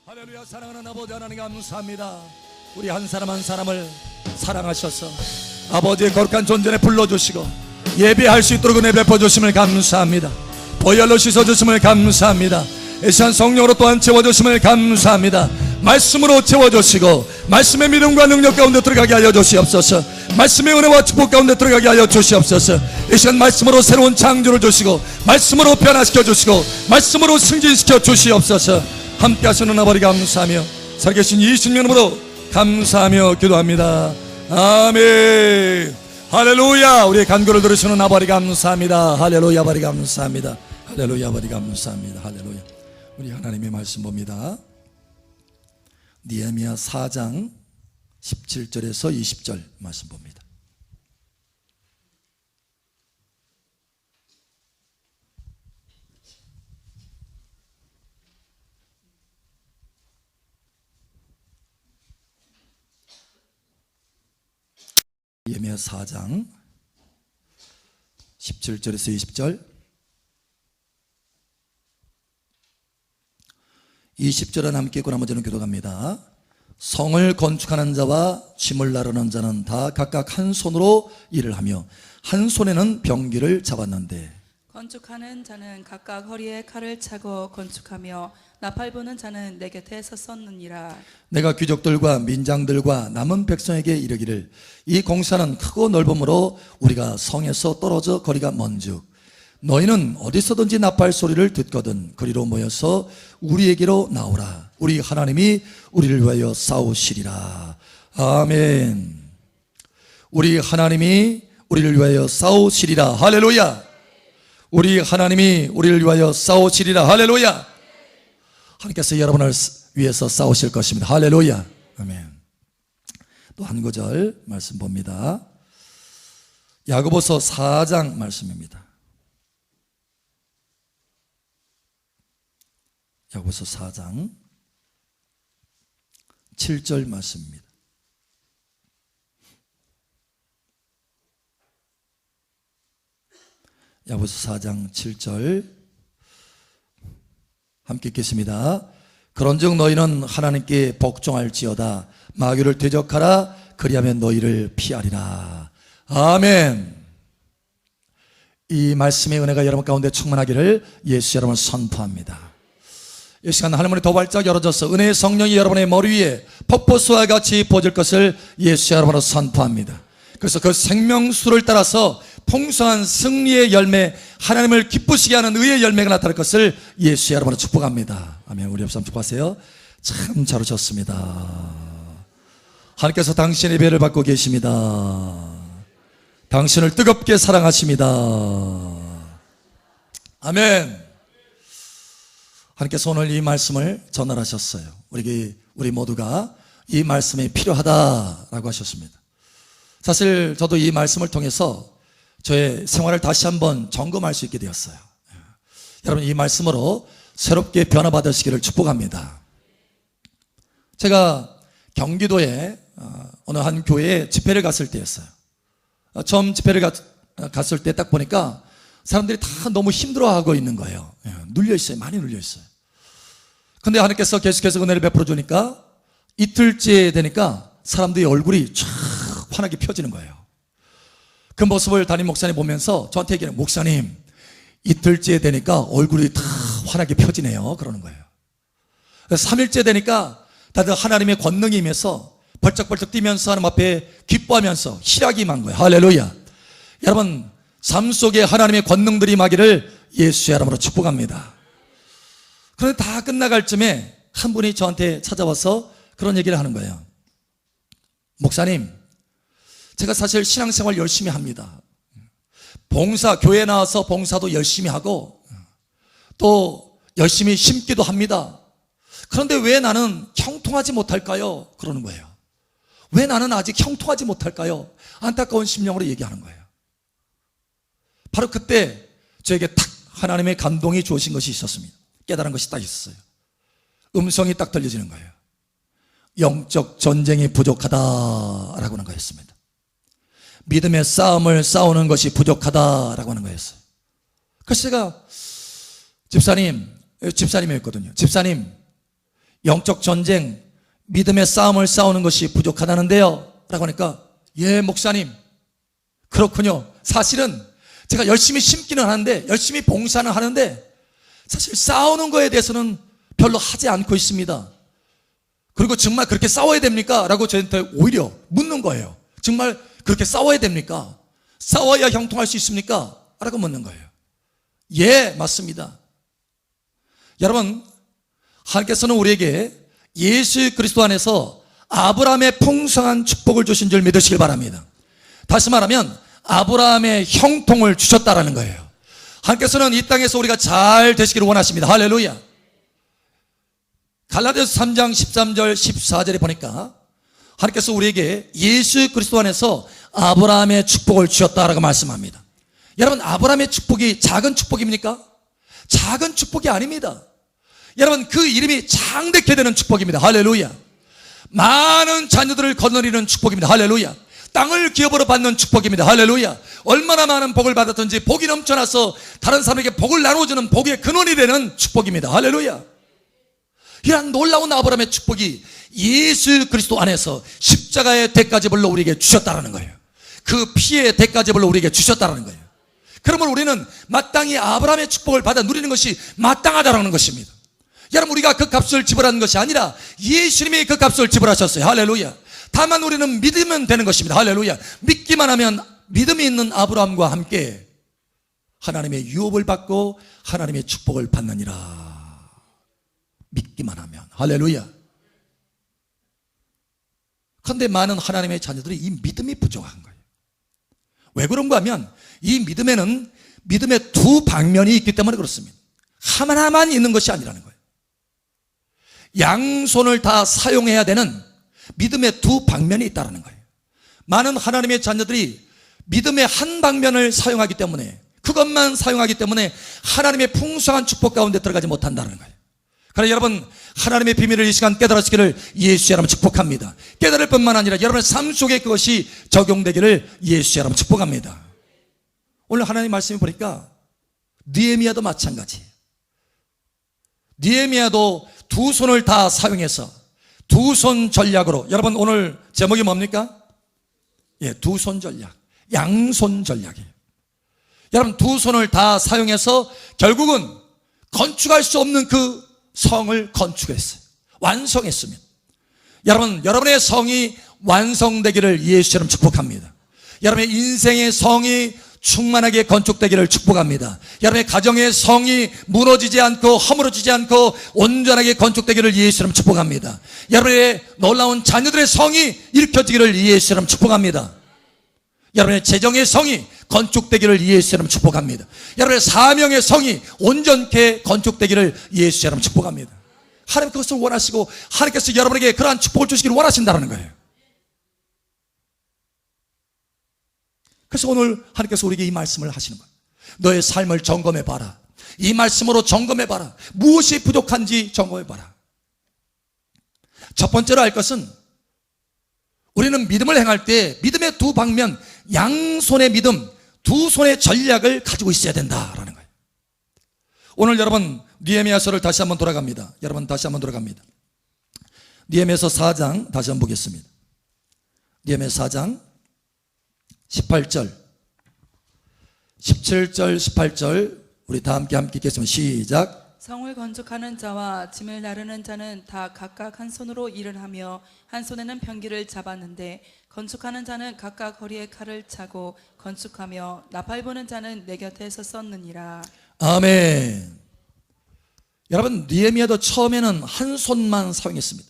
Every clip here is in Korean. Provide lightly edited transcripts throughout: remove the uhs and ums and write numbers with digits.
할렐루야. 사랑하는 아버지 하나님 감사합니다. 우리 한 사람 한 사람을 사랑하셔서 아버지의 거룩한 존전에 불러주시고 예배할 수 있도록 은혜 베풀어주심을 감사합니다. 보혈로 씻어주심을 감사합니다. 이 시간 성령으로 또한 채워주심을 감사합니다. 말씀으로 채워주시고 말씀의 믿음과 능력 가운데 들어가게 하여 주시옵소서. 말씀의 은혜와 축복 가운데 들어가게 하여 주시옵소서. 이 시간 말씀으로 새로운 창조를 주시고 말씀으로 변화시켜 주시고 말씀으로 승진시켜 주시옵소서. 함께 하시는 아버지 감사하며 살아계신 예수님으로 감사하며 기도합니다. 아멘. 할렐루야. 우리의 간구를 들으시는 아버지 감사합니다. 할렐루야. 아버지 감사합니다. 할렐루야. 아버지 감사합니다. 할렐루야. 우리 하나님의 말씀 봅니다. 느헤미야 4장 17절에서 20절 말씀 봅니다. 느헤미야 4장 17절에서 20절. 20절은 함께 읽고 나머지는 교독합니다. 성을 건축하는 자와 짐을 나르는 자는 다 각각 한 손으로 일을 하며 한 손에는 병기를 잡았는데 건축하는 자는 각각 허리에 칼을 차고 건축하며 나팔 부는 자는 내 곁에 섰었느니라. 내가 귀족들과 민장들과 남은 백성에게 이르기를 이 공사는 크고 넓음으로 우리가 성에서 떨어져 거리가 먼즉 너희는 어디서든지 나팔 소리를 듣거든 그리로 모여서 우리에게로 나오라. 우리 하나님이 우리를 위하여 싸우시리라. 아멘. 우리 하나님이 우리를 위하여 싸우시리라. 할렐루야. 우리 하나님이 우리를 위하여 싸우시리라. 할렐루야. 하나님께서 여러분을 위해서 싸우실 것입니다. 할렐루야. 아멘. 또 한 구절 말씀 봅니다. 야고보서 4장 말씀입니다. 야고보서 4장 7절 말씀입니다. 야고보서 4장 7절 함께 읽겠습니다. 그런즉 너희는 하나님께 복종할지어다. 마귀를 대적하라. 그리하면 너희를 피하리라. 아멘. 이 말씀의 은혜가 여러분 가운데 충만하기를 예수 여러분을 선포합니다. 이 시간 하늘문이 더 활짝 열어져서 은혜의 성령이 여러분의 머리 위에 폭포수와 같이 부어질 것을 예수 여러분으로 선포합니다. 그래서 그 생명수를 따라서 풍성한 승리의 열매, 하나님을 기쁘시게 하는 의의 열매가 나타날 것을 예수 여러분으로 축복합니다. 아멘. 우리 옆사람 축복하세요. 참 잘 오셨습니다. 하나님께서 당신의 예배를 받고 계십니다. 당신을 뜨겁게 사랑하십니다. 아멘. 하나님께서 오늘 이 말씀을 전달하셨어요. 우리 모두가 이 말씀이 필요하다라고 하셨습니다. 사실 저도 이 말씀을 통해서 저의 생활을 다시 한번 점검할 수 있게 되었어요. 여러분 이 말씀으로 새롭게 변화받으시기를 축복합니다. 제가 경기도에 어느 한 교회에 집회를 갔을 때였어요. 처음 집회를 갔을 때 딱 보니까 사람들이 다 너무 힘들어하고 있는 거예요. 눌려있어요. 많이 눌려있어요. 근데 하나님께서 계속해서 은혜를 베풀어 주니까 이틀째 되니까 사람들의 얼굴이 쫙 환하게 펴지는 거예요. 그 모습을 담임 목사님 보면서 저한테 얘기해요. 목사님, 이틀째 되니까 얼굴이 다 환하게 펴지네요. 그러는 거예요. 3일째 되니까 다들 하나님의 권능이 임해서 벌쩍벌쩍 뛰면서 하나님 앞에 기뻐하면서 희락이 임한 거예요. 할렐루야. 여러분 삶 속에 하나님의 권능들이 임하기를 예수 이름으로 축복합니다. 그런데 다 끝나갈 쯤에 한 분이 저한테 찾아와서 그런 얘기를 하는 거예요. 목사님, 제가 사실 신앙생활 열심히 합니다. 봉사, 교회 나와서 봉사도 열심히 하고 또 열심히 심기도 합니다. 그런데 왜 나는 형통하지 못할까요? 그러는 거예요. 왜 나는 아직 형통하지 못할까요? 안타까운 심령으로 얘기하는 거예요. 바로 그때 저에게 탁 하나님의 감동이 주어진 것이 있었습니다. 깨달은 것이 딱 있었어요. 음성이 딱 들려지는 거예요. 영적 전쟁이 부족하다라고 하는 거였습니다. 믿음의 싸움을 싸우는 것이 부족하다라고 하는 거였어요. 그래서 제가 집사님이었거든요. 집사님, 영적 전쟁, 믿음의 싸움을 싸우는 것이 부족하다는데요 라고 하니까, 예 목사님 그렇군요. 사실은 제가 열심히 심기는 하는데, 열심히 봉사는 하는데 사실 싸우는 거에 대해서는 별로 하지 않고 있습니다. 그리고 정말 그렇게 싸워야 됩니까? 라고 저한테 오히려 묻는 거예요. 정말 그렇게 싸워야 됩니까? 싸워야 형통할 수 있습니까? 라고 묻는 거예요. 예, 맞습니다. 여러분, 하나님께서는 우리에게 예수 그리스도 안에서 아브라함의 풍성한 축복을 주신 줄 믿으시길 바랍니다. 다시 말하면 아브라함의 형통을 주셨다라는 거예요. 하나님께서는 이 땅에서 우리가 잘 되시기를 원하십니다. 할렐루야. 갈라디아서 3장 13절 14절에 보니까 하나님께서 우리에게 예수 그리스도 안에서 아브라함의 축복을 주셨다라고 말씀합니다. 여러분, 아브라함의 축복이 작은 축복입니까? 작은 축복이 아닙니다. 여러분, 그 이름이 장대케 되는 축복입니다. 할렐루야. 많은 자녀들을 거느리는 축복입니다. 할렐루야. 땅을 기업으로 받는 축복입니다. 할렐루야. 얼마나 많은 복을 받았든지 복이 넘쳐나서 다른 사람에게 복을 나눠주는 복의 근원이 되는 축복입니다. 할렐루야. 이러한 놀라운 아브라함의 축복이 예수 그리스도 안에서 십자가의 대가제물로 우리에게 주셨다는 거예요. 그 피의 대가제물로 우리에게 주셨다는 거예요. 그러면 우리는 마땅히 아브라함의 축복을 받아 누리는 것이 마땅하다는 것입니다. 여러분, 우리가 그 값을 지불하는 것이 아니라 예수님이 그 값을 지불하셨어요. 할렐루야. 다만 우리는 믿으면 되는 것입니다. 할렐루야. 믿기만 하면 믿음이 있는 아브라함과 함께 하나님의 유업을 받고 하나님의 축복을 받느니라. 믿기만 하면. 할렐루야. 그런데 많은 하나님의 자녀들이 이 믿음이 부족한 거예요. 왜 그런가 하면 이 믿음에는 믿음의 두 방면이 있기 때문에 그렇습니다. 하나만 있는 것이 아니라는 거예요. 양손을 다 사용해야 되는 믿음의 두 방면이 있다는 거예요. 많은 하나님의 자녀들이 믿음의 한 방면을 사용하기 때문에, 그것만 사용하기 때문에 하나님의 풍성한 축복 가운데 들어가지 못한다는 거예요. 그러나 여러분, 하나님의 비밀을 이 시간 깨달으시기를 예수 이름으로 축복합니다. 깨달을 뿐만 아니라 여러분의 삶 속에 그것이 적용되기를 예수 이름으로 축복합니다. 오늘 하나님 말씀을 보니까 느헤미야도 마찬가지예요. 느헤미야도 두 손을 다 사용해서 두 손 전략으로, 여러분 오늘 제목이 뭡니까? 예, 두 손 전략, 양손 전략이에요. 여러분, 두 손을 다 사용해서 결국은 건축할 수 없는 그 성을 건축했어요. 완성했습니다. 여러분, 여러분의 성이 완성되기를 예수처럼 축복합니다. 여러분의 인생의 성이 충만하게 건축되기를 축복합니다. 여러분의 가정의 성이 무너지지 않고 허물어지지 않고 온전하게 건축되기를 예수처럼 축복합니다. 여러분의 놀라운 자녀들의 성이 일으켜지기를 예수처럼 축복합니다. 여러분의 재정의 성이 건축되기를 예수처럼 축복합니다. 여러분의 사명의 성이 온전케 건축되기를 예수처럼 축복합니다. 하나님 그것을 원하시고 하나님께서 여러분에게 그러한 축복을 주시기를 원하신다는 거예요. 그래서 오늘 하나님께서 우리에게 이 말씀을 하시는 거예요. 너의 삶을 점검해봐라. 이 말씀으로 점검해봐라. 무엇이 부족한지 점검해봐라. 첫 번째로 할 것은 우리는 믿음을 행할 때 믿음의 두 방면, 양손의 믿음, 두 손의 전략을 가지고 있어야 된다라는 거예요. 오늘 여러분 느헤미야서를 다시 한번 돌아갑니다. 여러분 다시 한번 돌아갑니다. 느헤미야서 4장 다시 한번 보겠습니다. 느헤미야서 4장 18절 17절 18절 우리 다 함께 읽겠습니다. 시작. 성을 건축하는 자와 짐을 나르는 자는 다 각각 한 손으로 일을 하며 한 손에는 병기를 잡았는데 건축하는 자는 각각 허리에 칼을 차고 건축하며 나팔 부는 자는 내 곁에서 썼느니라. 아멘. 여러분, 느헤미야도 처음에는 한 손만 사용했습니다.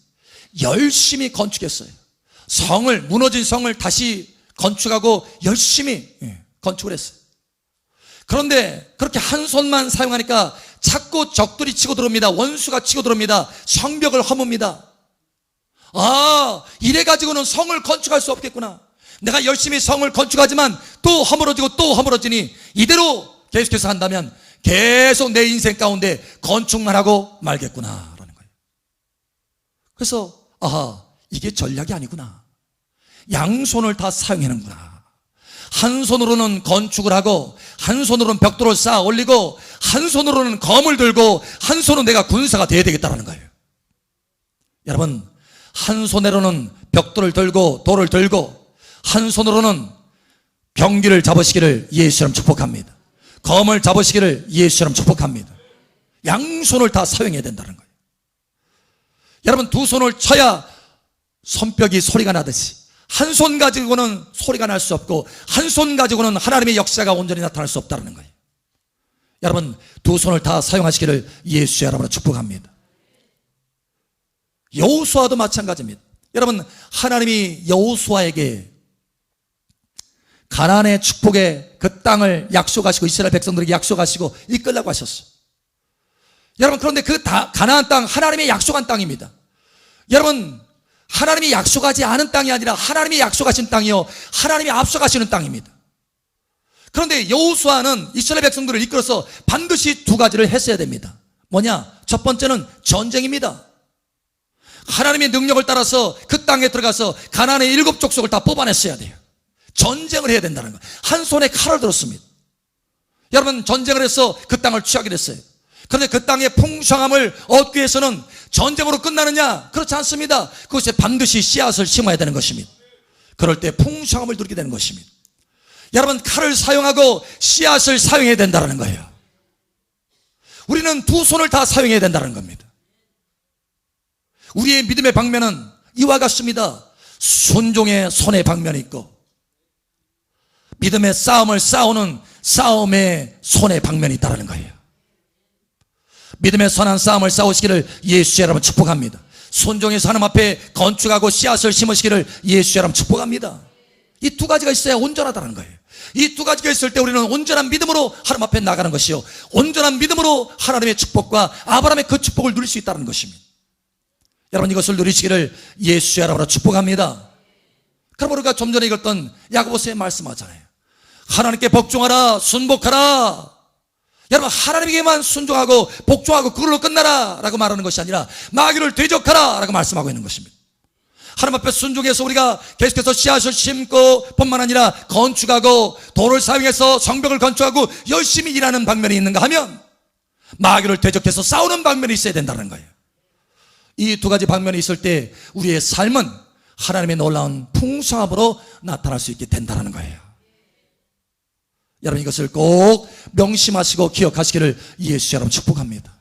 열심히 건축했어요. 성을, 무너진 성을 다시 건축하고 열심히 건축을 했어요. 그런데 그렇게 한 손만 사용하니까 자꾸 적들이 치고 들어옵니다. 원수가 치고 들어옵니다. 성벽을 허뭅니다. 아, 이래가지고는 성을 건축할 수 없겠구나. 내가 열심히 성을 건축하지만 또 허물어지고 또 허물어지니 이대로 계속해서 한다면 계속 내 인생 가운데 건축만 하고 말겠구나 라는 거예요. 그래서 아하, 이게 전략이 아니구나. 양손을 다 사용하는구나. 한 손으로는 건축을 하고 한 손으로는 벽돌을 쌓아 올리고 한 손으로는 검을 들고 한 손으로 내가 군사가 돼야 되겠다라는 거예요. 여러분, 한 손으로는 벽돌을 들고 돌을 들고 한 손으로는 병기를 잡으시기를 예수처럼 축복합니다. 검을 잡으시기를 예수처럼 축복합니다. 양손을 다 사용해야 된다는 거예요. 여러분, 두 손을 쳐야 손뼉이 소리가 나듯이 한 손 가지고는 소리가 날 수 없고 한 손 가지고는 하나님의 역사가 온전히 나타날 수 없다는 거예요. 여러분, 두 손을 다 사용하시기를 예수 여러분을 축복합니다. 여호수아도 마찬가지입니다. 여러분, 하나님이 여호수아에게 가나안의 축복의 그 땅을 약속하시고 이스라엘 백성들에게 약속하시고 이끌라고 하셨어요. 여러분, 그런데 그 가나안 땅 하나님의 약속한 땅입니다. 여러분, 하나님이 약속하지 않은 땅이 아니라 하나님이 약속하신 땅이요 하나님이 앞서가시는 땅입니다. 그런데 여호수아는 이스라엘 백성들을 이끌어서 반드시 두 가지를 했어야 됩니다. 뭐냐? 첫 번째는 전쟁입니다. 하나님의 능력을 따라서 그 땅에 들어가서 가나안의 7 족속을 다 뽑아냈어야 돼요. 전쟁을 해야 된다는 거예요. 한 손에 칼을 들었습니다. 여러분, 전쟁을 해서 그 땅을 취하게 됐어요. 그런데 그 땅의 풍성함을 얻기 위해서는 전쟁으로 끝나느냐? 그렇지 않습니다. 그것에 반드시 씨앗을 심어야 되는 것입니다. 그럴 때 풍성함을 누리게 되는 것입니다. 여러분, 칼을 사용하고 씨앗을 사용해야 된다는 거예요. 우리는 두 손을 다 사용해야 된다는 겁니다. 우리의 믿음의 방면은 이와 같습니다. 순종의 손의 방면이 있고 믿음의 싸움을 싸우는 싸움의 손의 방면이 있다는 거예요. 믿음의 선한 싸움을 싸우시기를 예수 여러분 축복합니다. 순종해서 하나님 앞에 건축하고 씨앗을 심으시기를 예수 여러분 축복합니다. 이 두 가지가 있어야 온전하다는 거예요. 이 두 가지가 있을 때 우리는 온전한 믿음으로 하나님 앞에 나가는 것이요 온전한 믿음으로 하나님의 축복과 아브라함의 그 축복을 누릴 수 있다는 것입니다. 여러분, 이것을 누리시기를 예수 여러분으로 축복합니다. 그럼 우리가 좀 전에 읽었던 야고보서에 말씀하잖아요. 하나님께 복종하라, 순복하라. 여러분, 하나님에게만 순종하고 복종하고 그걸로 끝나라 라고 말하는 것이 아니라 마귀를 대적하라 라고 말씀하고 있는 것입니다. 하나님 앞에 순종해서 우리가 계속해서 씨앗을 심고 뿐만 아니라 건축하고 돌을 사용해서 성벽을 건축하고 열심히 일하는 방면이 있는가 하면 마귀를 대적해서 싸우는 방면이 있어야 된다는 거예요. 이 두 가지 방면이 있을 때 우리의 삶은 하나님의 놀라운 풍성함으로 나타날 수 있게 된다는 거예요. 여러분, 이것을 꼭 명심하시고 기억하시기를 예수 여러분 축복합니다.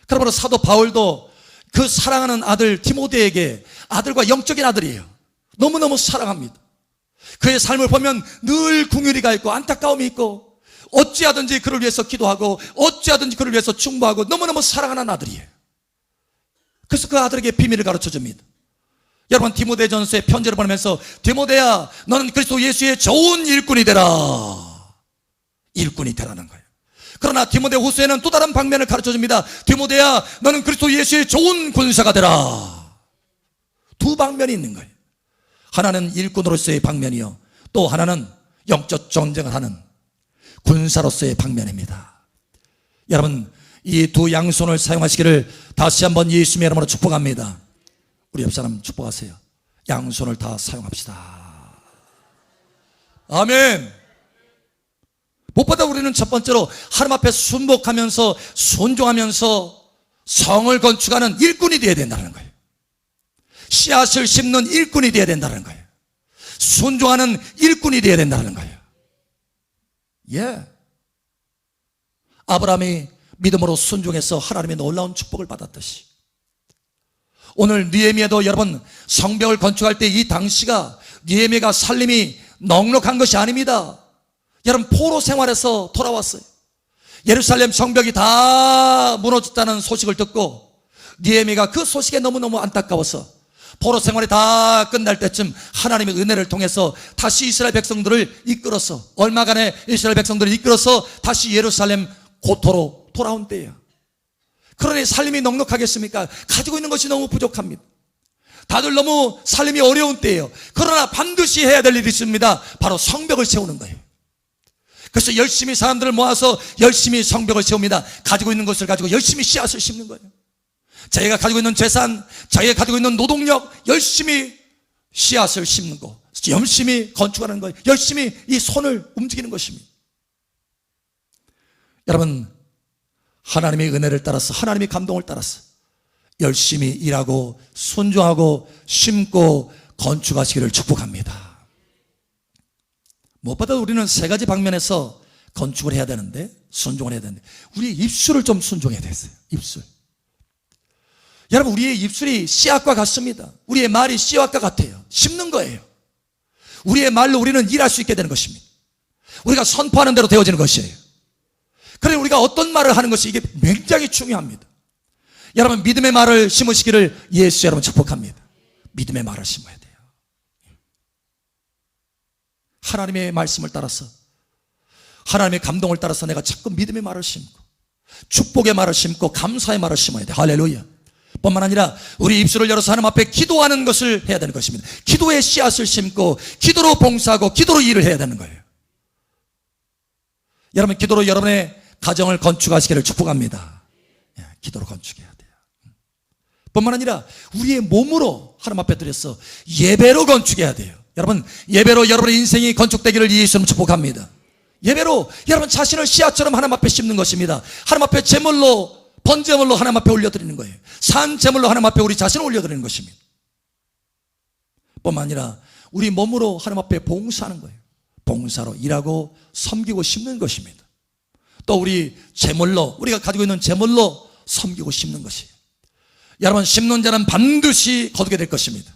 그러므로 사도 바울도 그 사랑하는 아들 디모데에게, 아들과 영적인 아들이에요, 너무너무 사랑합니다. 그의 삶을 보면 늘 궁휼이가 있고 안타까움이 있고 어찌하든지 그를 위해서 기도하고 어찌하든지 그를 위해서 충고하고 너무너무 사랑하는 아들이에요. 그래서 그 아들에게 비밀을 가르쳐줍니다. 여러분, 디모데전서에 편지를 보내면서 디모데야, 너는 그리스도 예수의 좋은 일꾼이 되라. 일꾼이 되라는 거예요. 그러나 디모데 후서에는 또 다른 방면을 가르쳐줍니다. 디모데야, 너는 그리스도 예수의 좋은 군사가 되라. 두 방면이 있는 거예요. 하나는 일꾼으로서의 방면이요, 또 하나는 영적 전쟁을 하는 군사로서의 방면입니다. 여러분, 이 두 양손을 사용하시기를 다시 한번 예수님의 이름으로 축복합니다. 우리 옆 사람 축복하세요. 양손을 다 사용합시다. 아멘. 무엇보다 우리는 첫 번째로 하나님 앞에 순복하면서 순종하면서 성을 건축하는 일꾼이 되어야 된다는 거예요. 씨앗을 심는 일꾼이 되어야 된다는 거예요. 순종하는 일꾼이 되어야 된다는 거예요. 예. 아브라함이 믿음으로 순종해서 하나님의 놀라운 축복을 받았듯이 오늘 느헤미야도 여러분 성벽을 건축할 때 이 당시가 느헤미야가 살림이 넉넉한 것이 아닙니다. 여러분, 포로 생활에서 돌아왔어요. 예루살렘 성벽이 다 무너졌다는 소식을 듣고 느헤미야가 그 소식에 너무너무 안타까워서 포로 생활이 다 끝날 때쯤 하나님의 은혜를 통해서 다시 이스라엘 백성들을 이끌어서 얼마간의 이스라엘 백성들을 이끌어서 다시 예루살렘 고토로 돌아온 때예요. 그러니 살림이 넉넉하겠습니까? 가지고 있는 것이 너무 부족합니다. 다들 너무 살림이 어려운 때예요. 그러나 반드시 해야 될 일이 있습니다. 바로 성벽을 세우는 거예요. 그래서 열심히 사람들을 모아서 열심히 성벽을 세웁니다. 가지고 있는 것을 가지고 열심히 씨앗을 심는 거예요. 자기가 가지고 있는 재산, 자기가 가지고 있는 노동력 열심히 씨앗을 심는 거, 열심히 건축하는 거예요. 열심히 이 손을 움직이는 것입니다. 여러분, 하나님의 은혜를 따라서, 하나님의 감동을 따라서 열심히 일하고 순종하고 심고 건축하시기를 축복합니다. 무엇보다 우리는 세 가지 방면에서 건축을 해야 되는데, 순종을 해야 되는데, 우리의 입술을 좀 순종해야 되겠어요. 입술. 여러분, 우리의 입술이 씨앗과 같습니다. 우리의 말이 씨앗과 같아요. 심는 거예요. 우리의 말로 우리는 일할 수 있게 되는 것입니다. 우리가 선포하는 대로 되어지는 것이에요. 그래, 우리가 어떤 말을 하는 것이 이게 굉장히 중요합니다. 여러분, 믿음의 말을 심으시기를 예수 여러분 축복합니다. 믿음의 말을 심어야 돼요. 하나님의 말씀을 따라서, 하나님의 감동을 따라서 내가 자꾸 믿음의 말을 심고 축복의 말을 심고 감사의 말을 심어야 돼요. 할렐루야. 뿐만 아니라 우리 입술을 열어서 하나님 앞에 기도하는 것을 해야 되는 것입니다. 기도의 씨앗을 심고 기도로 봉사하고 기도로 일을 해야 되는 거예요. 여러분, 기도로 여러분의 가정을 건축하시기를 축복합니다. 기도로 건축해야 돼요. 뿐만 아니라 우리의 몸으로 하나님 앞에 드려서 예배로 건축해야 돼요. 여러분, 예배로 여러분의 인생이 건축되기를 예수님 축복합니다. 예배로 여러분 자신을 씨앗처럼 하나님 앞에 심는 것입니다. 하나님 앞에 제물로, 번제물로 하나님 앞에 올려드리는 거예요. 산 제물로 하나님 앞에 우리 자신을 올려드리는 것입니다. 뿐만 아니라 우리 몸으로 하나님 앞에 봉사하는 거예요. 봉사로 일하고 섬기고 심는 것입니다. 또 우리 제물로, 우리가 가지고 있는 제물로 섬기고 심는 것이에요. 여러분, 심는 자는 반드시 거두게 될 것입니다.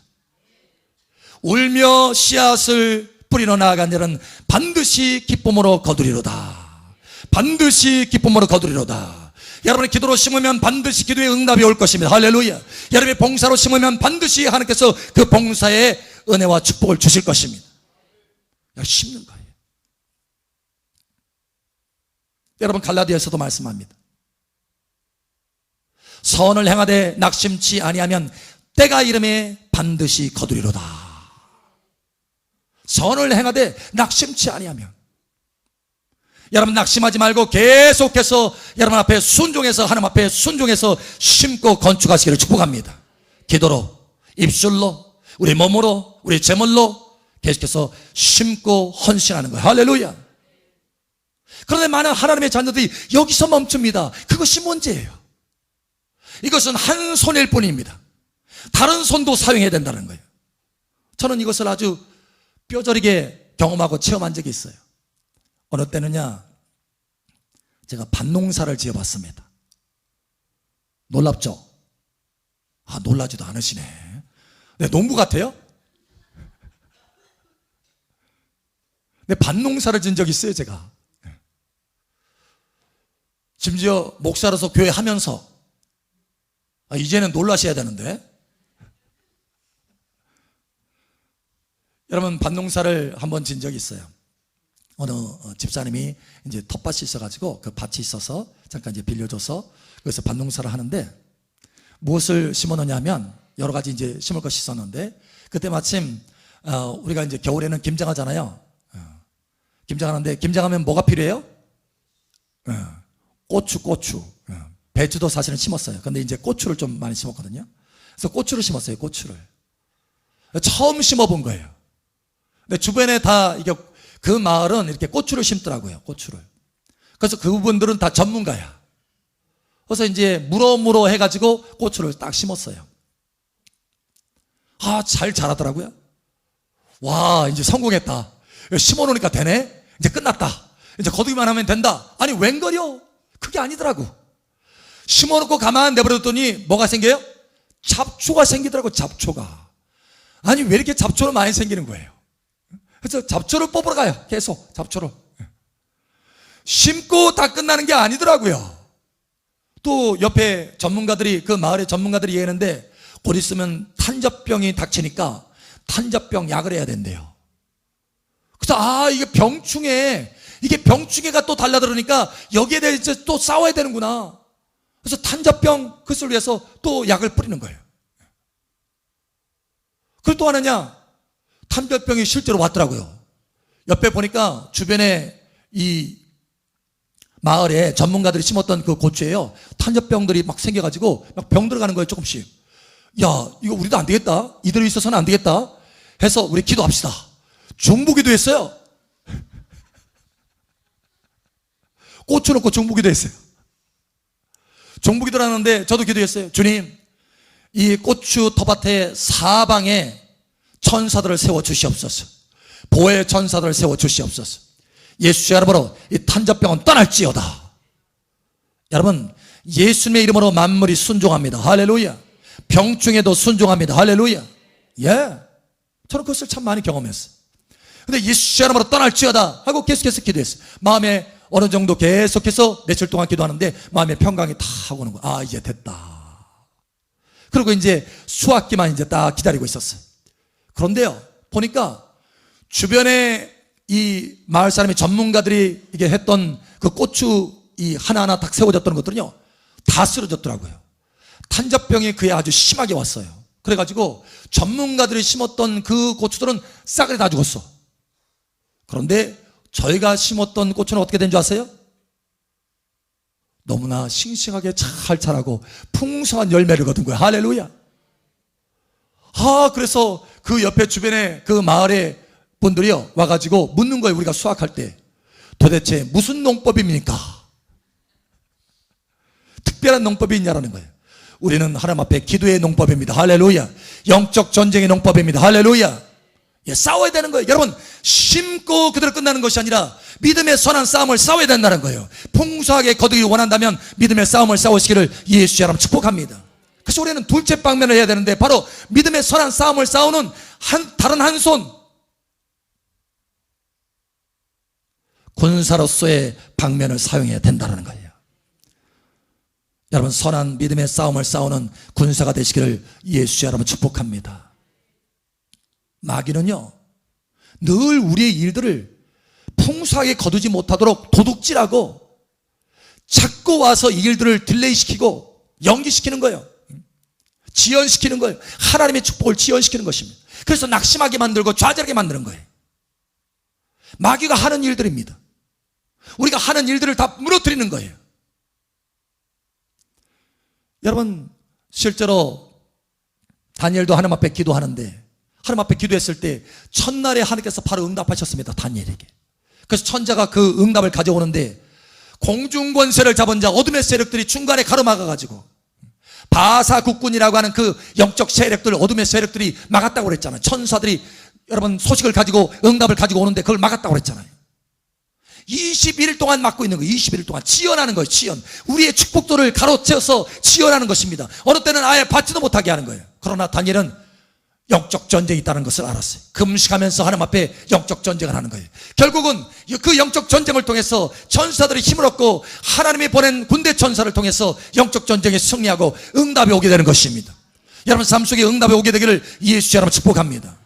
울며 씨앗을 뿌리러 나아간 자는 반드시 기쁨으로 거두리로다. 반드시 기쁨으로 거두리로다. 여러분의 기도로 심으면 반드시 기도의 응답이 올 것입니다. 할렐루야. 여러분의 봉사로 심으면 반드시 하나님께서 그 봉사의 은혜와 축복을 주실 것입니다. 심는 거예요. 여러분, 갈라디아서도 말씀합니다. 선을 행하되 낙심치 아니하면 때가 이름에 반드시 거두리로다. 선을 행하되 낙심치 아니하면, 여러분 낙심하지 말고 계속해서 여러분 앞에 순종해서, 하나님 앞에 순종해서 심고 건축하시기를 축복합니다. 기도로, 입술로, 우리 몸으로, 우리 제물로 계속해서 심고 헌신하는 거예요. 할렐루야. 그런데 많은 하나님의 자녀들이 여기서 멈춥니다. 그것이 문제예요. 이것은 한 손일 뿐입니다. 다른 손도 사용해야 된다는 거예요. 저는 이것을 아주 뼈저리게 경험하고 체험한 적이 있어요. 어느 때는요, 제가 밭농사를 지어봤습니다. 놀랍죠? 놀라지도 않으시네. 네, 농부 같아요? 네, 밭농사를 지은 적이 있어요, 제가. 심지어 목사로서 교회 하면서, 이제는 놀라셔야 되는데. 여러분, 밭농사를 한번 지은 적이 있어요. 어느 집사님이 이제 텃밭이 있어가지고 그 밭이 있어서 잠깐 이제 빌려줘서 그래서 밭농사를 하는데, 무엇을 심어놓냐 하면 여러 가지 이제 심을 것이 있었는데, 그때 마침 우리가 이제 겨울에는 김장하잖아요. 김장하는데, 김장하면 뭐가 필요해요? 고추. 배추도 사실은 심었어요. 근데 이제 고추를 좀 많이 심었거든요. 그래서 고추를 심었어요. 고추를 처음 심어본 거예요. 근데 주변에 다 이게 그 마을은 이렇게 고추를 심더라고요. 고추를. 그래서 그분들은 다 전문가야. 그래서 이제 물어 해가지고 고추를 딱 심었어요. 잘 자라더라고요. 와, 이제 성공했다. 심어놓으니까 되네. 이제 끝났다. 이제 거두기만 하면 된다. 아니, 웬걸요? 그게 아니더라고. 심어놓고 가만 내버려뒀더니 뭐가 생겨요? 잡초가 생기더라고. 잡초가. 아니, 왜 이렇게 잡초를 많이 생기는 거예요? 그래서 잡초를 뽑으러 가요. 계속 잡초를. 심고 다 끝나는 게 아니더라고요. 또 옆에 전문가들이, 그 마을의 전문가들이 얘기하는데, 곧 있으면 탄저병이 닥치니까 탄저병 약을 해야 된대요. 그래서 이게 병충해가 또 달라들으니까 여기에 대해서 또 싸워야 되는구나. 그래서 탄저병, 그것을 위해서 또 약을 뿌리는 거예요. 그리고 또 하나냐, 탄저병이 실제로 왔더라고요. 옆에 보니까 주변에 이 마을에 전문가들이 심었던 그 고추에요, 탄저병들이 막 생겨가지고 막 병 들어가는 거예요. 조금씩. 야, 이거 우리도 안 되겠다. 이대로 있어서는 안 되겠다 해서 우리 기도합시다. 중보기도 했어요. 고추 넣고 중보기도 했어요. 중보기도 하는데 저도 기도했어요. 주님, 이 고추 텃밭의 사방에 천사들을 세워 주시옵소서. 보혜의 천사들을 세워 주시옵소서. 예수의 이름으로 이 탄저병은 떠날지어다. 여러분, 예수님의 이름으로 만물이 순종합니다. 할렐루야. 병중에도 순종합니다. 할렐루야. 예, 저는 그것을 참 많이 경험했어요. 근데 예수의 이름으로 떠날지어다 하고 계속해서 기도했어요. 마음에 어느 정도 계속해서 며칠 동안 기도하는데 마음의 평강이 탁 오는 거예요. 아, 이제 됐다. 그리고 이제 수확기만 이제 딱 기다리고 있었어요. 그런데요, 보니까 주변에 이 마을 사람이 전문가들이 이게 했던 그 고추 이 하나하나 딱 세워졌던 것들은요, 다 쓰러졌더라고요. 탄저병이 그에 아주 심하게 왔어요. 그래가지고 전문가들이 심었던 그 고추들은 싸그리 다 죽었어. 그런데 저희가 심었던 고추는 어떻게 된 줄 아세요? 너무나 싱싱하게 잘 자라고 풍성한 열매를 거둔 거예요. 할렐루야. 그래서 그 옆에 주변에 그 마을의 분들이요 와가지고 묻는 거예요. 우리가 수확할 때 도대체 무슨 농법입니까? 특별한 농법이 있냐라는 거예요. 우리는 하나님 앞에 기도의 농법입니다. 할렐루야. 영적 전쟁의 농법입니다. 할렐루야. 예, 싸워야 되는 거예요. 여러분, 심고 그대로 끝나는 것이 아니라 믿음의 선한 싸움을 싸워야 된다는 거예요. 풍성하게 거두기 원한다면 믿음의 싸움을 싸우시기를 예수의 이름으로 축복합니다. 그래서 우리는 둘째 방면을 해야 되는데 바로 믿음의 선한 싸움을 싸우는 다른 한 손, 군사로서의 방면을 사용해야 된다는 거예요. 여러분, 선한 믿음의 싸움을 싸우는 군사가 되시기를 예수의 이름으로 축복합니다. 마귀는요, 늘 우리의 일들을 풍성하게 거두지 못하도록 도둑질하고 자꾸 와서 이 일들을 딜레이시키고 연기시키는 거예요. 지연시키는 거예요. 하나님의 축복을 지연시키는 것입니다. 그래서 낙심하게 만들고 좌절하게 만드는 거예요. 마귀가 하는 일들입니다. 우리가 하는 일들을 다 무너뜨리는 거예요. 여러분, 실제로 다니엘도 하나님 앞에 기도하는데 하나님 앞에 기도했을 때 첫날에 하나님께서 바로 응답하셨습니다. 다니엘에게. 그래서 천자가 그 응답을 가져오는데 공중권세를 잡은 자 어둠의 세력들이 중간에 가로막아가지고 바사 국군이라고 하는 그 영적 세력들, 어둠의 세력들이 막았다고 그랬잖아요. 천사들이 여러분 소식을 가지고 응답을 가지고 오는데 그걸 막았다고 그랬잖아요. 21일 동안 막고 있는 거예요. 21일 동안 지연하는 거예요. 지연. 우리의 축복도를 가로채어서 지연하는 것입니다. 어느 때는 아예 받지도 못하게 하는 거예요. 그러나 다니엘은 영적 전쟁이 있다는 것을 알았어요. 금식하면서 하나님 앞에 영적 전쟁을 하는 거예요. 결국은 그 영적 전쟁을 통해서 천사들이 힘을 얻고 하나님이 보낸 군대 천사를 통해서 영적 전쟁에 승리하고 응답이 오게 되는 것입니다. 여러분 삶 속에 응답이 오게 되기를 예수 여러분 축복합니다.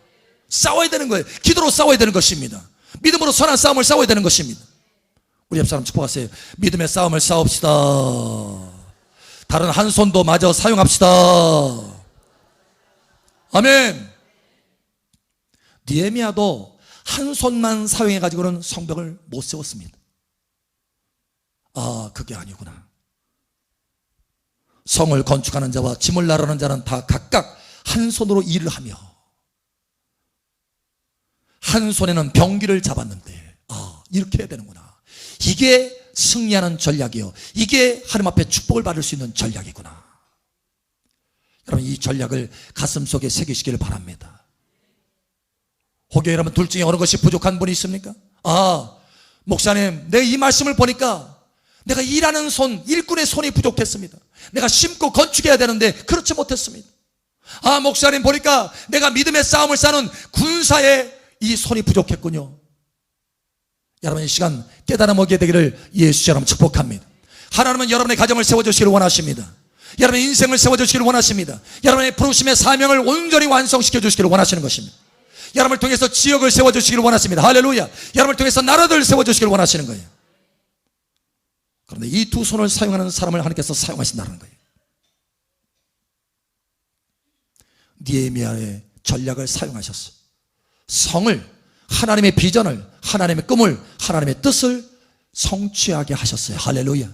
싸워야 되는 거예요. 기도로 싸워야 되는 것입니다. 믿음으로 선한 싸움을 싸워야 되는 것입니다. 우리 옆사람 축복하세요. 믿음의 싸움을 싸웁시다. 다른 한 손도 마저 사용합시다. 아멘. 느헤미야도 한 손만 사용해가지고는 성벽을 못 세웠습니다. 그게 아니구나. 성을 건축하는 자와 짐을 나르는 자는 다 각각 한 손으로 일을 하며 한 손에는 병기를 잡았는데 이렇게 해야 되는구나. 이게 승리하는 전략이요, 이게 하나님 앞에 축복을 받을 수 있는 전략이구나. 여러분 이 전략을 가슴속에 새기시기를 바랍니다. 혹여 여러분 둘 중에 어느 것이 부족한 분이 있습니까? 목사님, 내 이 말씀을 보니까 내가 일하는 손, 일꾼의 손이 부족했습니다. 내가 심고 건축해야 되는데 그렇지 못했습니다. 목사님, 보니까 내가 믿음의 싸움을 싸는 군사의 이 손이 부족했군요. 여러분 이 시간 깨달음 얻게 되기를 예수 여러분 축복합니다. 하나님은 여러분의 가정을 세워주시기를 원하십니다. 여러분의 인생을 세워주시기를 원하십니다. 여러분의 부르심의 사명을 온전히 완성시켜 주시기를 원하시는 것입니다. 여러분을 통해서 지역을 세워주시기를 원하십니다. 할렐루야. 여러분을 통해서 나라들을 세워주시기를 원하시는 거예요. 그런데 이 두 손을 사용하는 사람을 하나님께서 사용하신다는 거예요. 느헤미야의 전략을 사용하셨어요. 성을, 하나님의 비전을, 하나님의 꿈을, 하나님의 뜻을 성취하게 하셨어요. 할렐루야.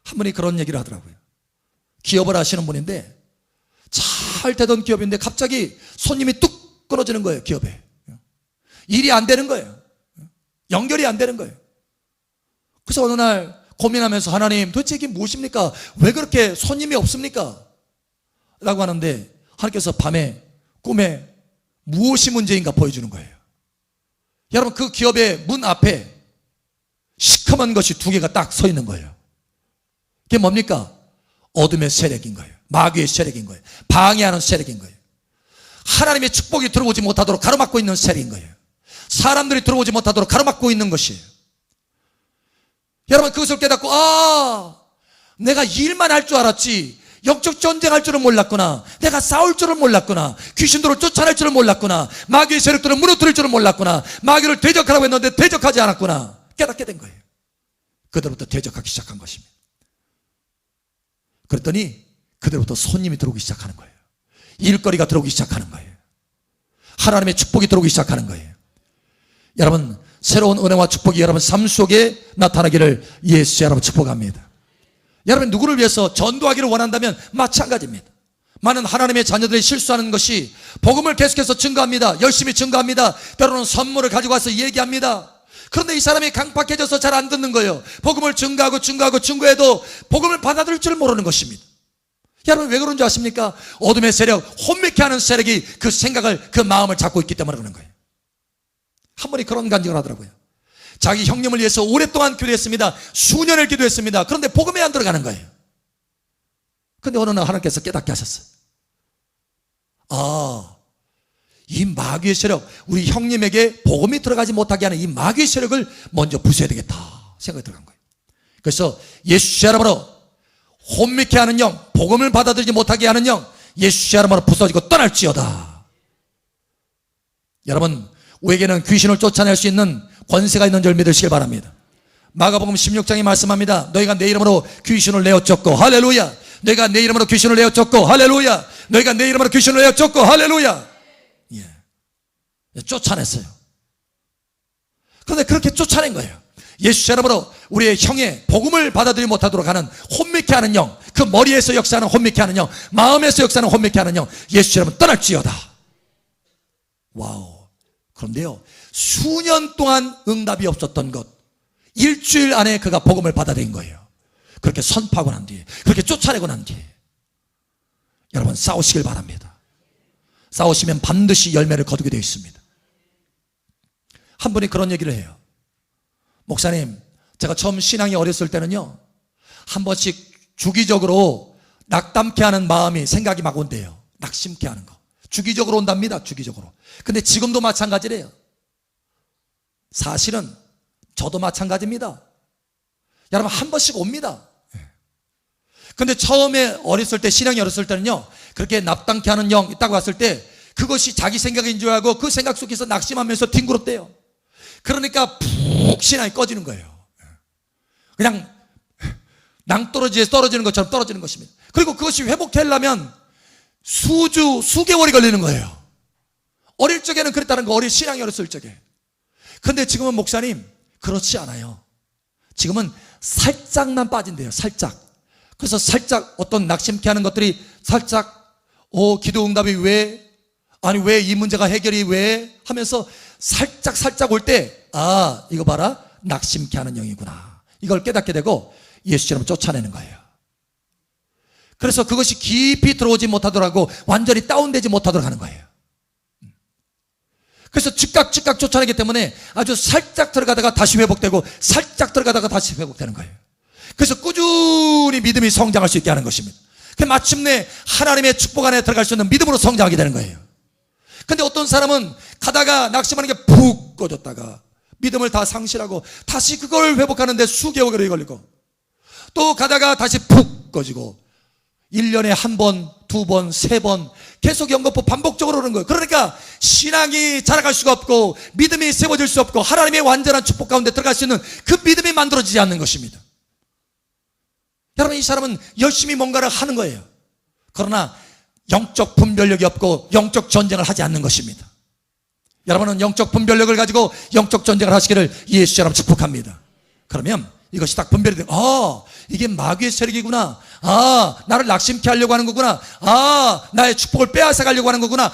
한 분이 그런 얘기를 하더라고요. 기업을 하시는 분인데 잘 되던 기업인데 갑자기 손님이 뚝 끊어지는 거예요. 기업에 일이 안 되는 거예요. 연결이 안 되는 거예요. 그래서 어느 날 고민하면서 하나님 도대체 이게 무엇입니까? 왜 그렇게 손님이 없습니까? 라고 하는데 하나님께서 밤에 꿈에 무엇이 문제인가 보여주는 거예요. 여러분 그 기업의 문 앞에 시커먼 것이 두 개가 딱 서 있는 거예요. 그게 뭡니까? 어둠의 세력인 거예요. 마귀의 세력인 거예요. 방해하는 세력인 거예요. 하나님의 축복이 들어오지 못하도록 가로막고 있는 세력인 거예요. 사람들이 들어오지 못하도록 가로막고 있는 것이에요. 여러분 그것을 깨닫고 내가 일만 할 줄 알았지 영적 전쟁할 줄은 몰랐구나. 내가 싸울 줄은 몰랐구나. 귀신들을 쫓아낼 줄은 몰랐구나. 마귀의 세력들을 무너뜨릴 줄은 몰랐구나. 마귀를 대적하라고 했는데 대적하지 않았구나. 깨닫게 된 거예요. 그때부터 대적하기 시작한 것입니다. 그랬더니 그때부터 손님이 들어오기 시작하는 거예요. 일거리가 들어오기 시작하는 거예요. 하나님의 축복이 들어오기 시작하는 거예요. 여러분 새로운 은혜와 축복이 여러분 삶 속에 나타나기를 예수 여러분 축복합니다. 여러분 누구를 위해서 전도하기를 원한다면 마찬가지입니다. 많은 하나님의 자녀들이 실수하는 것이 복음을 계속해서 증거합니다. 열심히 증거합니다. 때로는 선물을 가지고 와서 얘기합니다. 그런데 이 사람이 강팍해져서 잘 안 듣는 거예요. 복음을 증거해도 복음을 받아들일 줄 모르는 것입니다. 여러분 왜 그런 줄 아십니까? 어둠의 세력, 혼미케 하는 세력이 그 생각을, 그 마음을 잡고 있기 때문에 그러는 거예요. 한 분이 그런 간증을 하더라고요. 자기 형님을 위해서 오랫동안 기도했습니다. 수년을 기도했습니다. 그런데 복음에 안 들어가는 거예요. 그런데 어느 날 하나님께서 깨닫게 하셨어요. 이 마귀의 세력, 우리 형님에게 복음이 들어가지 못하게 하는 이 마귀의 세력을 먼저 부숴야 되겠다 생각이 들어간 거예요. 그래서 예수 이름으로 혼미케 하는 영, 복음을 받아들이지 못하게 하는 영, 예수 이름으로 부서지고 떠날지어다. 여러분 우리에게는 귀신을 쫓아낼 수 있는 권세가 있는 줄 믿으시길 바랍니다. 마가복음 16장이 말씀합니다. 너희가 내 이름으로 귀신을 내어 쫓고 할렐루야. 너희가 내 이름으로 귀신을 내어 쫓고 할렐루야. 너희가 내 이름으로 귀신을 내어 쫓고 할렐루야. 쫓아냈어요. 그런데 그렇게 쫓아낸 거예요. 예수 이름으로 우리의 형의 복음을 받아들이지 못하도록 하는 혼미케 하는 영, 그 머리에서 역사하는 혼미케 하는 영, 마음에서 역사하는 혼미케 하는 영, 예수 이름으로 떠날지어다. 와우. 그런데요 수년 동안 응답이 없었던 것 일주일 안에 그가 복음을 받아들인 거예요. 그렇게 선포하고 난 뒤에, 그렇게 쫓아내고 난 뒤에 여러분 싸우시길 바랍니다. 싸우시면 반드시 열매를 거두게 되어 있습니다. 한 분이 그런 얘기를 해요. 목사님 제가 처음 신앙이 어렸을 때는요 한 번씩 주기적으로 낙담케 하는 마음이 생각이 막 온대요. 낙심케 하는 거 주기적으로 온답니다. 주기적으로. 근데 지금도 마찬가지래요. 사실은 저도 마찬가지입니다. 여러분 한 번씩 옵니다. 근데 처음에 어렸을 때 신앙이 어렸을 때는요 그렇게 납당케 하는 영 있다고 왔을 때 그것이 자기 생각인 줄 알고 그 생각 속에서 낙심하면서 뒹굴었대요. 그러니까 푹 신앙이 꺼지는 거예요. 그냥 낭떠러지에 떨어지는 것처럼 떨어지는 것입니다. 그리고 그것이 회복하려면 수개월이 걸리는 거예요. 어릴 적에는 그랬다는 거, 어린 신앙이 어렸을 적에. 근데 지금은 목사님 그렇지 않아요. 지금은 살짝만 빠진대요. 살짝. 그래서 살짝 어떤 낙심케 하는 것들이 살짝 기도 응답이 왜 이 문제가 해결이 왜 하면서 살짝 올 때 이거 봐라 낙심케 하는 영이구나 이걸 깨닫게 되고 예수처럼 쫓아내는 거예요. 그래서 그것이 깊이 들어오지 못하도록 하고 완전히 다운되지 못하도록 하는 거예요. 그래서 즉각 쫓아내기 때문에 아주 살짝 들어가다가 다시 회복되고 살짝 들어가다가 다시 회복되는 거예요. 그래서 꾸준히 믿음이 성장할 수 있게 하는 것입니다. 마침내 하나님의 축복 안에 들어갈 수 있는 믿음으로 성장하게 되는 거예요. 근데 어떤 사람은 가다가 낙심하는 게 푹 꺼졌다가 믿음을 다 상실하고 다시 그걸 회복하는데 수개월이 걸리고 또 가다가 다시 푹 꺼지고 1년에 한 번, 두 번, 세 번 계속 연거푸 반복적으로 오는 거예요. 그러니까 신앙이 자라갈 수가 없고 믿음이 세워질 수 없고 하나님의 완전한 축복 가운데 들어갈 수 있는 그 믿음이 만들어지지 않는 것입니다. 여러분 이 사람은 열심히 뭔가를 하는 거예요. 그러나 영적 분별력이 없고 영적 전쟁을 하지 않는 것입니다. 여러분은 영적 분별력을 가지고 영적 전쟁을 하시기를 예수처럼 축복합니다. 그러면 이것이 딱 분별이 되고 이게 마귀의 세력이구나. 나를 낙심케 하려고 하는 거구나. 나의 축복을 빼앗아 가려고 하는 거구나.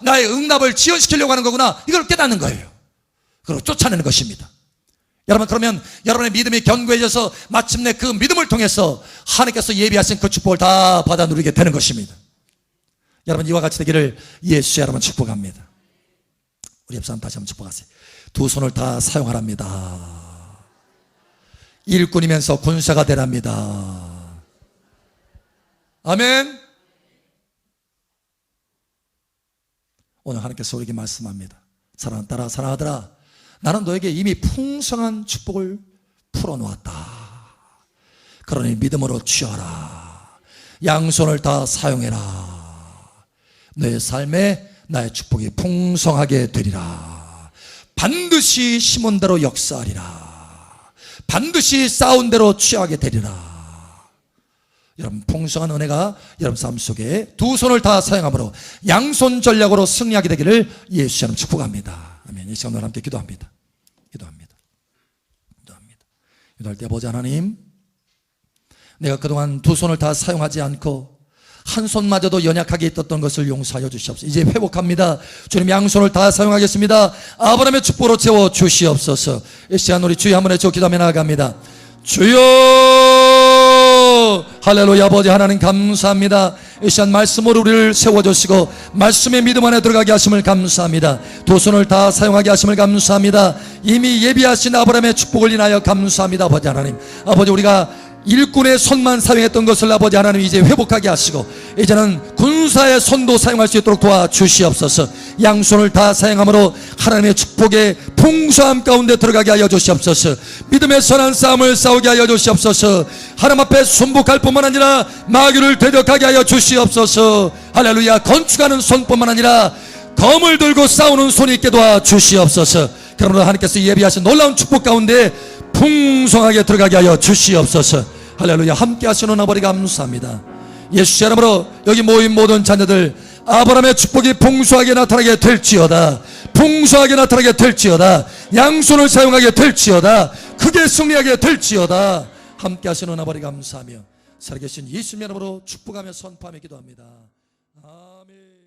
나의 응답을 지연시키려고 하는 거구나. 이걸 깨닫는 거예요. 그리고 쫓아내는 것입니다. 여러분, 그러면 여러분의 믿음이 견고해져서 마침내 그 믿음을 통해서 하나님께서 예비하신 그 축복을 다 받아 누리게 되는 것입니다. 여러분, 이와 같이 되기를 예수 여러분 축복합니다. 우리 옆 사람 다시 한번 축복하세요. 두 손을 다 사용하랍니다. 일꾼이면서 군사가 되랍니다. 아멘. 오늘 하나님께서 우리에게 말씀합니다. 사랑하는 딸아, 사랑하더라, 나는 너에게 이미 풍성한 축복을 풀어놓았다. 그러니 믿음으로 취하라. 양손을 다 사용해라. 너의 삶에 나의 축복이 풍성하게 되리라. 반드시 심은 대로 역사하리라. 반드시 쌓은 대로 취하게 되리라. 여러분, 풍성한 은혜가 여러분 삶 속에 두 손을 다 사용함으로 양손 전략으로 승리하게 되기를 예수 이름 축복합니다. 아멘. 이 시간 함께 기도합니다. 기도할 때 아버지 하나님, 내가 그동안 두 손을 다 사용하지 않고 한 손마저도 연약하게 있었던 것을 용서하여 주시옵소서. 이제 회복합니다. 주님, 양손을 다 사용하겠습니다. 아브라함의 축복으로 채워 주시옵소서. 이 시간 우리 주여 한번 해줘 기도하며 나아갑니다. 주여, 할렐루야. 아버지 하나님 감사합니다. 이 시간 말씀으로 우리를 세워주시고 말씀의 믿음 안에 들어가게 하심을 감사합니다. 두 손을 다 사용하게 하심을 감사합니다. 이미 예비하신 아브라함의 축복을 인하여 감사합니다. 아버지 하나님, 아버지 우리가 일꾼의 손만 사용했던 것을 아버지 하나님 이제 회복하게 하시고 이제는 군사의 손도 사용할 수 있도록 도와주시옵소서. 양손을 다 사용함으로 하나님의 축복의 풍성함 가운데 들어가게 하여 주시옵소서. 믿음의 선한 싸움을 싸우게 하여 주시옵소서. 하나님 앞에 순복할 뿐만 아니라 마귀를 대적하게 하여 주시옵소서. 할렐루야. 건축하는 손뿐만 아니라 검을 들고 싸우는 손이 있게 도와주시옵소서. 그러므로 하나님께서 예비하신 놀라운 축복 가운데 풍성하게 들어가게 하여 주시옵소서. 할렐루야. 함께 하시는 아버지 감사합니다. 예수 이름으로 여기 모인 모든 자녀들 아브라함의 축복이 풍성하게 나타나게 될지어다. 풍성하게 나타나게 될지어다. 양손을 사용하게 될지어다. 크게 승리하게 될지어다. 함께 하시는 아버지 감사하며 살아계신 예수님 이름으로 축복하며 선포하며 기도합니다. 아멘.